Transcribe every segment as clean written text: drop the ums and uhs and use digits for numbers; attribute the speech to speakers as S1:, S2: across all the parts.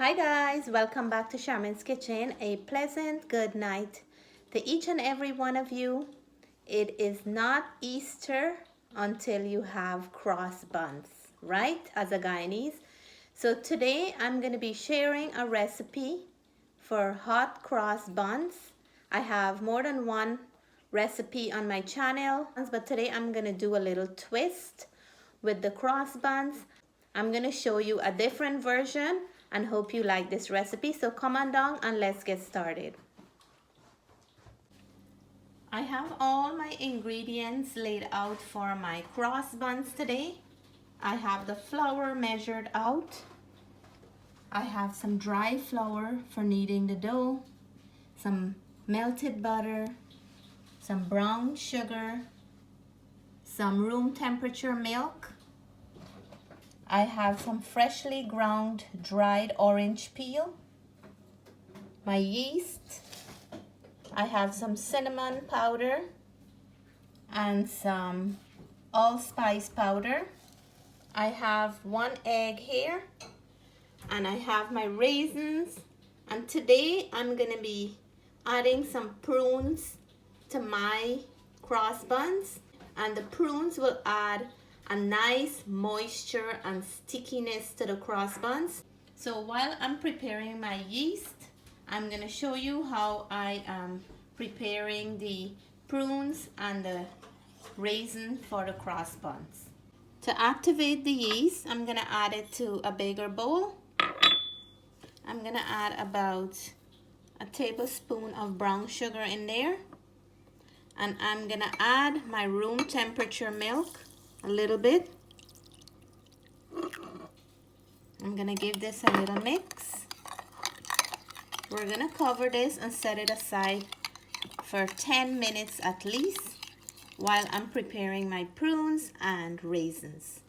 S1: Hi guys, welcome back to Charmin's Kitchen. A pleasant good night to each and every one of you. It is not Easter until you have cross buns, right? As a Guyanese. So today I'm going to be sharing a recipe for hot cross buns. I have more than one recipe on my channel, but today I'm going to do a little twist with the cross buns. I'm going to show you a different version and hope you like this recipe. So come on down and let's get started. I have all my ingredients laid out for my cross buns today. I have the flour measured out. I have some dry flour for kneading the dough, some melted butter, some brown sugar, some room temperature milk. I have some freshly ground dried orange peel, my yeast, I have some cinnamon powder and some allspice powder. I have 1 egg here and I have my raisins, and today I'm going to be adding some prunes to my cross buns, and the prunes will add a nice moisture and stickiness to the cross buns. So while I'm preparing my yeast, I'm going to show you how I am preparing the prunes and the raisin for the cross buns. To activate the yeast, I'm going to add it to a bigger bowl. I'm going to add about a tablespoon of brown sugar in there, and I'm going to add my room temperature milk a little bit. I'm gonna give this a little mix. We're gonna cover this and set it aside for 10 minutes at least while I'm preparing my prunes and raisins.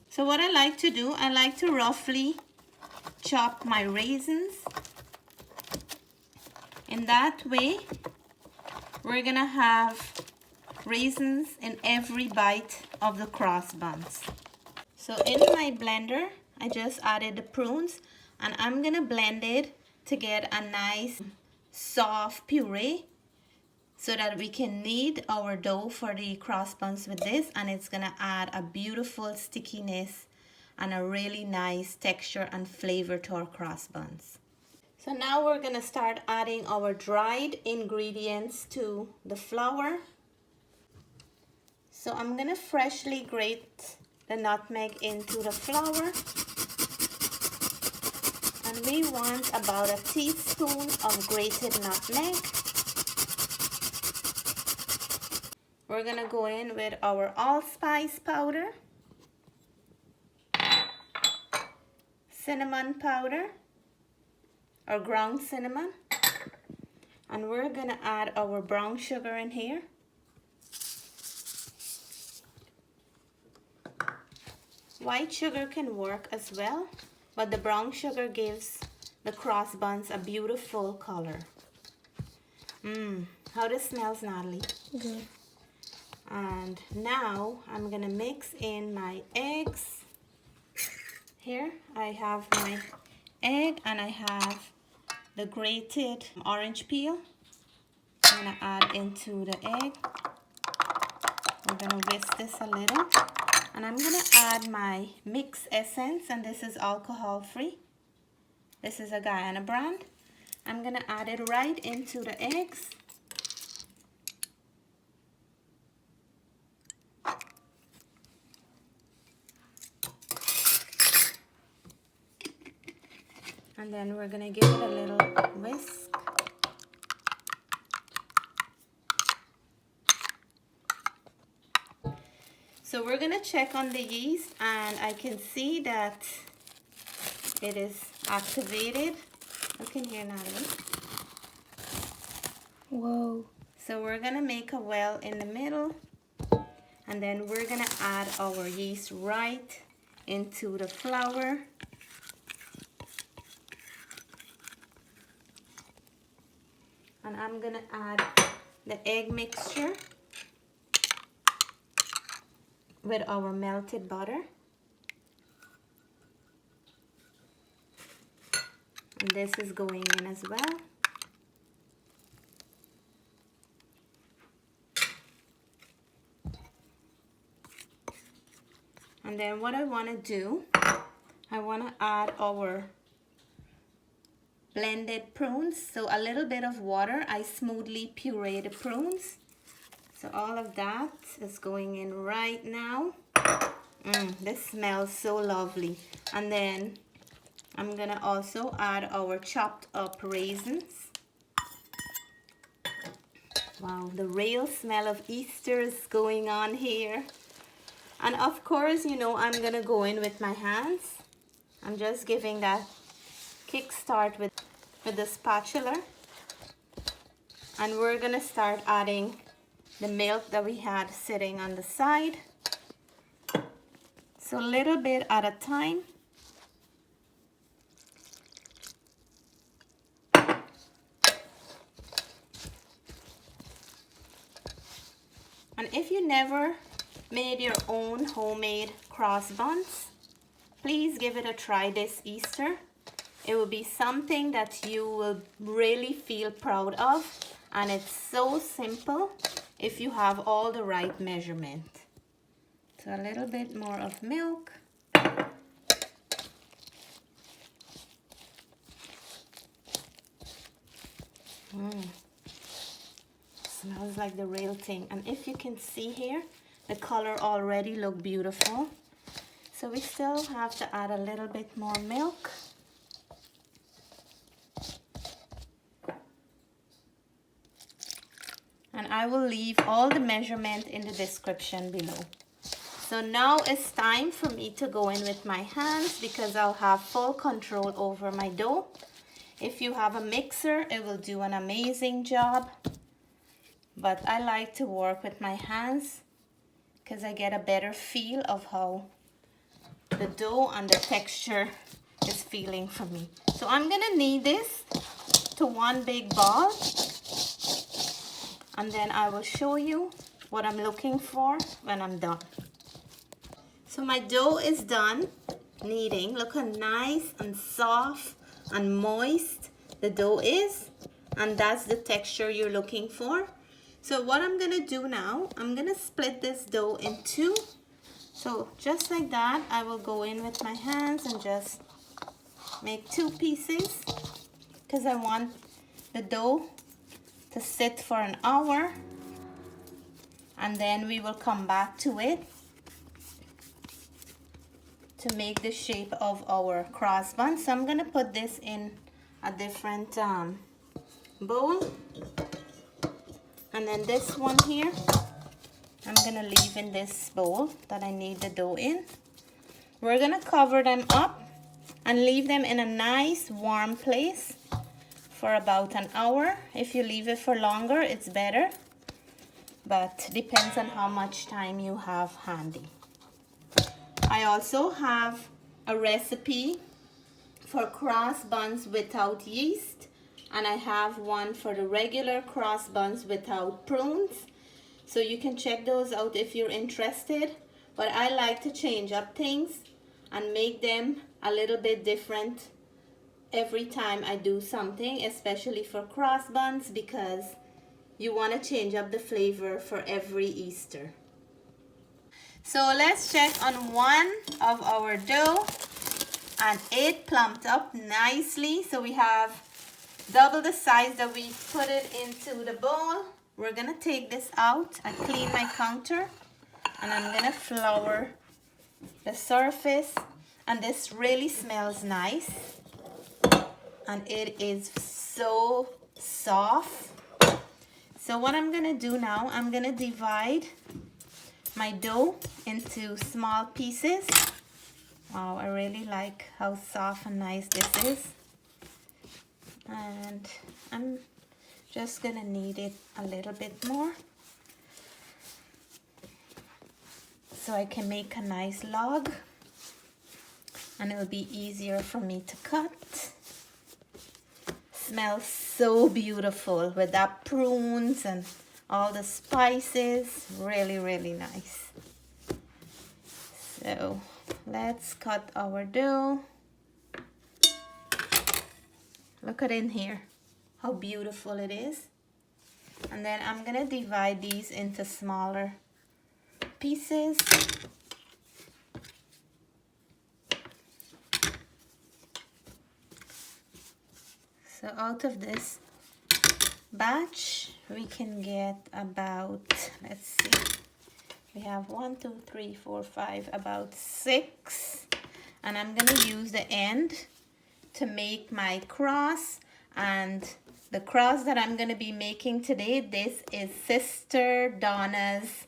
S1: So what I like to do, I like to roughly chop my raisins. In that way, we're gonna have raisins in every bite of the cross buns. So in my blender, I just added the prunes, and I'm gonna blend it to get a nice soft puree so that we can knead our dough for the cross buns with this, and it's gonna add a beautiful stickiness and a really nice texture and flavor to our cross buns. So now we're gonna start adding our dried ingredients to the flour. So I'm gonna freshly grate the nutmeg into the flour, and we want about a teaspoon of grated nutmeg. We're gonna go in with our allspice powder, cinnamon powder or ground cinnamon, and we're gonna add our brown sugar in here. White sugar can work as well, but the brown sugar gives the cross buns a beautiful color. How this smells, Natalie? Good. And now I'm gonna mix in my eggs. Here I have my egg and I have the grated orange peel. I'm gonna add into the egg. We're gonna whisk this a little. And I'm gonna add my mix essence, and this is alcohol free. This is a Guyana brand. I'm gonna add it right into the eggs. And then we're gonna give it a little whisk. So we're gonna check on the yeast, and I can see that it is activated. Look in here, Natalie. Whoa. So we're gonna make a well in the middle, and then we're gonna add our yeast right into the flour. And I'm gonna add the egg mixture with our melted butter. And this is going in as well. And then what I want to do, I want to add our blended prunes. So a little bit of water. I smoothly puree the prunes. So all of that is going in right now. This smells so lovely. And then I'm gonna also add our chopped up raisins. Wow, the real smell of Easter is going on here. And of course, you know, I'm gonna go in with my hands. I'm just giving that kickstart with the spatula. And we're gonna start adding the milk that we had sitting on the side. So a little bit at a time. And if you never made your own homemade cross buns, please give it a try this Easter. It will be something that you will really feel proud of, and it's so simple if you have all the right measurement. So a little bit more of milk. Smells like the real thing. And if you can see here, the color already look beautiful. So we still have to add a little bit more milk. And I will leave all the measurement in the description below. So now it's time for me to go in with my hands because I'll have full control over my dough. If you have a mixer, it will do an amazing job. But I like to work with my hands because I get a better feel of how the dough and the texture is feeling for me. So I'm gonna knead this to one big ball. And then I will show you what I'm looking for when I'm done. So my dough is done kneading. Look how nice and soft and moist the dough is. And that's the texture you're looking for. So what I'm gonna do now, I'm gonna split this dough in two. So just like that, I will go in with my hands and just make two pieces because I want the dough to sit for an hour, and then we will come back to it to make the shape of our cross bun. So I'm gonna put this in a different bowl, and then this one here I'm gonna leave in this bowl that I need the dough in. We're gonna cover them up and leave them in a nice warm place for about an hour. If you leave it for longer, it's better, but depends on how much time you have handy. I also have a recipe for cross buns without yeast, and I have one for the regular cross buns without prunes. So you can check those out if you're interested. But I like to change up things and make them a little bit different every time I do something, especially for cross buns, because you want to change up the flavor for every Easter. So let's check on one of our dough, and it plumped up nicely. So we have double the size that we put it into the bowl. We're gonna take this out. I clean my counter and I'm gonna flour the surface, and this really smells nice and it is so soft. So what I'm gonna do now, I'm gonna divide my dough into small pieces. Wow, I really like how soft and nice this is. And I'm just gonna knead it a little bit more so I can make a nice log, and it will be easier for me to cut. Smells so beautiful with that prunes and all the spices. Really, really nice. So let's cut our dough. Look at in here, how beautiful it is. And then I'm gonna divide these into smaller pieces. So out of this batch, we can get about, let's see, we have 1, 2, 3, 4, 5, about 6. And I'm gonna use the end to make my cross. And the cross that I'm gonna be making today, this is Sister Donna's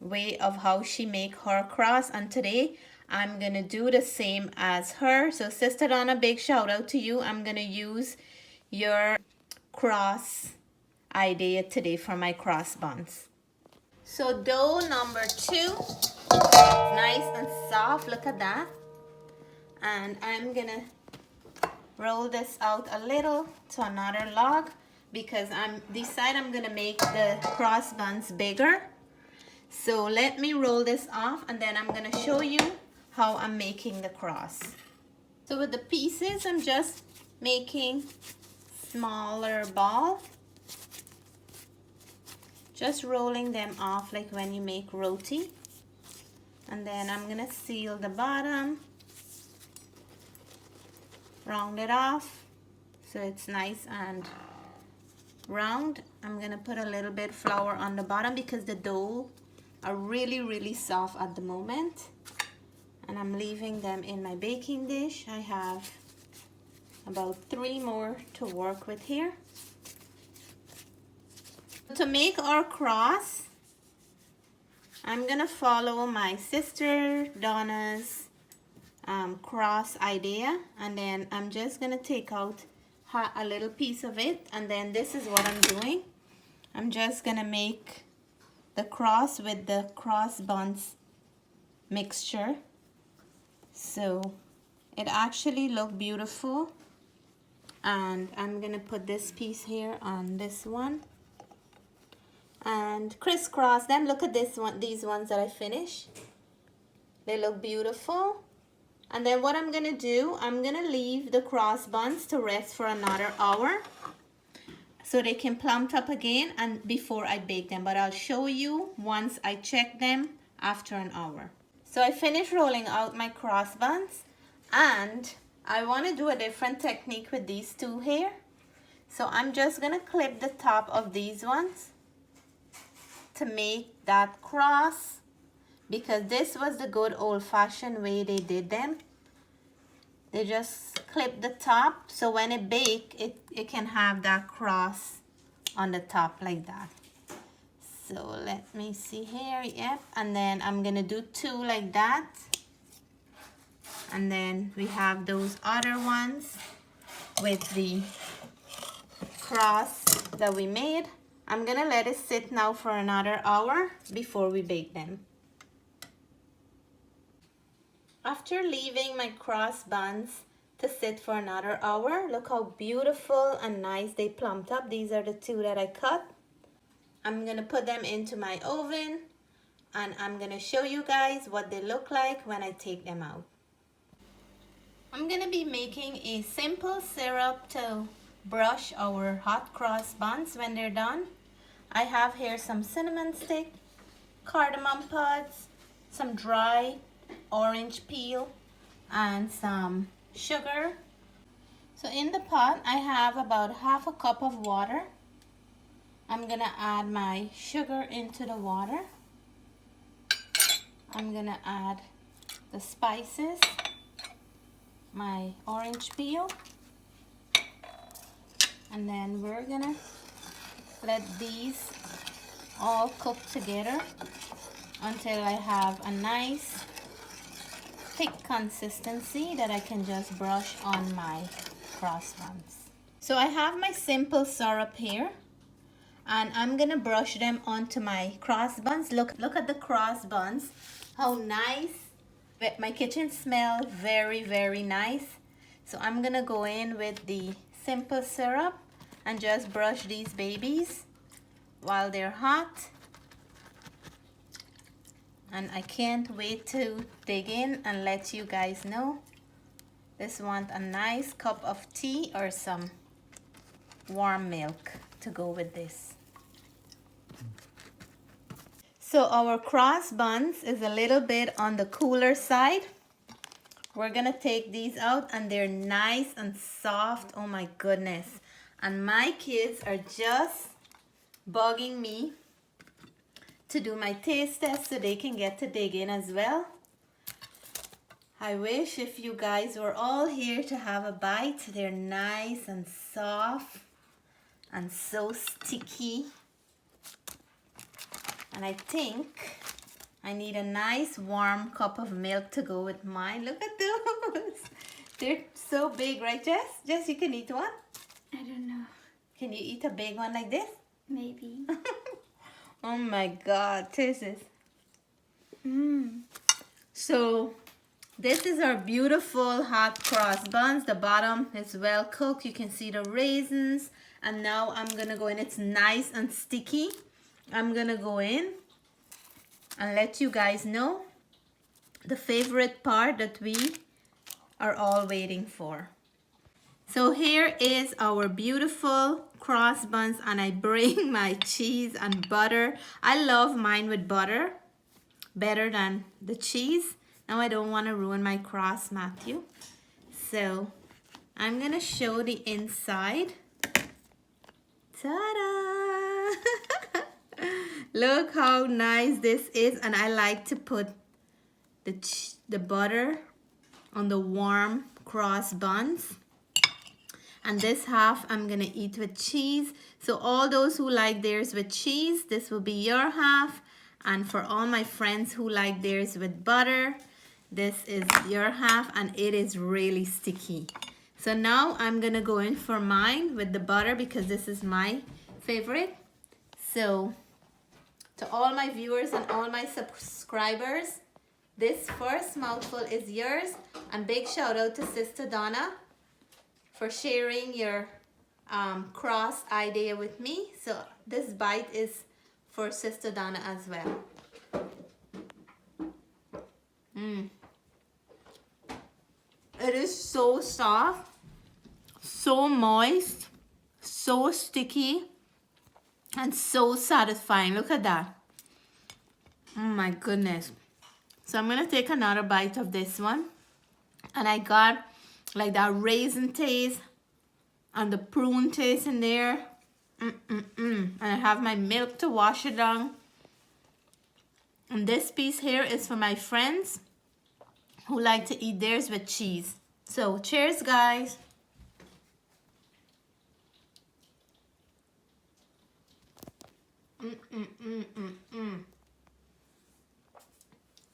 S1: way of how she make her cross. And today I'm gonna do the same as her. So Sister Donna, big shout out to you. I'm gonna use your cross idea today for my cross buns. So dough number 2, nice and soft, look at that. And I'm gonna roll this out a little to another log because this side I'm gonna make the cross buns bigger. So let me roll this off and then I'm gonna show you how I'm making the cross. So with the pieces, I'm just making smaller ball, just rolling them off like when you make roti. And then I'm gonna seal the bottom, round it off so it's nice and round. I'm gonna put a little bit flour on the bottom because the dough are really soft at the moment. And I'm leaving them in my baking dish. I have about 3 more to work with here. To make our cross, I'm gonna follow my Sister Donna's cross idea, and then I'm just gonna take out a little piece of it, and then this is what I'm doing. I'm just gonna make the cross with the cross buns mixture, so it actually look beautiful. And I'm gonna put this piece here on this one and crisscross them. Look at this one, these ones that I finished, they look beautiful. And then what I'm gonna do, I'm gonna leave the cross buns to rest for another hour so they can plump up again and before I bake them. But I'll show you once I check them after an hour. So I finished rolling out my cross buns, and I want to do a different technique with these 2 here. So I'm just gonna clip the top of these ones to make that cross, because this was the good old-fashioned way they did them. They just clip the top so when it bake, it can have that cross on the top like that. So let me see here, yep. And then I'm gonna do 2 like that. And then we have those other ones with the cross that we made. I'm gonna let it sit now for another hour before we bake them. After leaving my cross buns to sit for another hour, look how beautiful and nice they plumped up. These are the 2 that I cut. I'm gonna put them into my oven and I'm gonna show you guys what they look like when I take them out. I'm gonna be making a simple syrup to brush our hot cross buns when they're done. I have here some cinnamon stick, cardamom pods, some dry orange peel, and some sugar. So in the pot, I have about 1/2 cup of water. I'm gonna add my sugar into the water. I'm gonna add the spices, my orange peel, and then we're gonna let these all cook together until I have a nice thick consistency that I can just brush on my cross buns. So I have my simple syrup here, and I'm gonna brush them onto my cross buns. Look at the cross buns, how nice. My kitchen smells very nice. So I'm gonna go in with the simple syrup and just brush these babies while they're hot. And I can't wait to dig in and let you guys know This want a nice cup of tea or some warm milk to go with this. So our cross buns is a little bit on the cooler side. We're gonna take these out and they're nice and soft. Oh my goodness. And my kids are just bugging me to do my taste test so they can get to dig in as well. I wish if you guys were all here to have a bite. They're nice and soft and so sticky. And I think I need a nice warm cup of milk to go with mine. Look at those. They're so big, right, Jess? Jess, you can eat one?
S2: I don't know.
S1: Can you eat a big one like this?
S2: Maybe.
S1: Oh my God, taste this. So this is our beautiful hot cross buns. The bottom is well cooked. You can see the raisins. And now I'm gonna go in. It's nice and sticky. I'm gonna go in and let you guys know the favorite part that we are all waiting for. So here is our beautiful cross buns, and I bring my cheese and butter. I love mine with butter better than the cheese. Now I don't want to ruin my cross, Matthew. So I'm gonna show the inside. Ta-da! Look how nice this is, and I like to put the butter on the warm cross buns. And this half I'm gonna eat with cheese. So all those who like theirs with cheese, this will be your half. And for all my friends who like theirs with butter, this is your half, and it is really sticky. So now I'm gonna go in for mine with the butter because this is my favorite. So to all my viewers and all my subscribers, this first mouthful is yours. And big shout out to Sister Donna for sharing your cross idea with me. So this bite is for Sister Donna as well. It is so soft, so moist, so sticky, and so satisfying. Look at that. Oh my goodness. So I'm gonna take another bite of this one. And I got like that raisin taste and the prune taste in there. And I have my milk to wash it down. And this piece here is for my friends who like to eat theirs with cheese. So cheers, guys.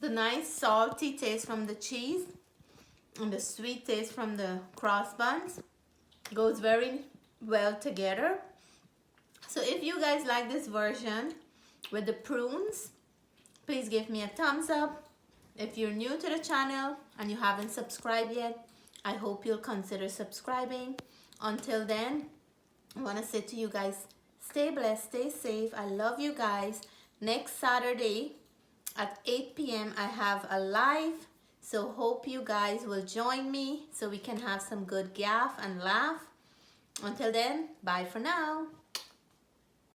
S1: The nice salty taste from the cheese and the sweet taste from the cross buns goes very well together. So if you guys like this version with the prunes, please give me a thumbs up. If you're new to the channel and you haven't subscribed yet, I hope you'll consider subscribing. Until then, I want to say to you guys, stay blessed, stay safe. I love you guys. Next Saturday at 8 p.m. I have a live. So hope you guys will join me so we can have some good gaff and laugh. Until then, bye for now.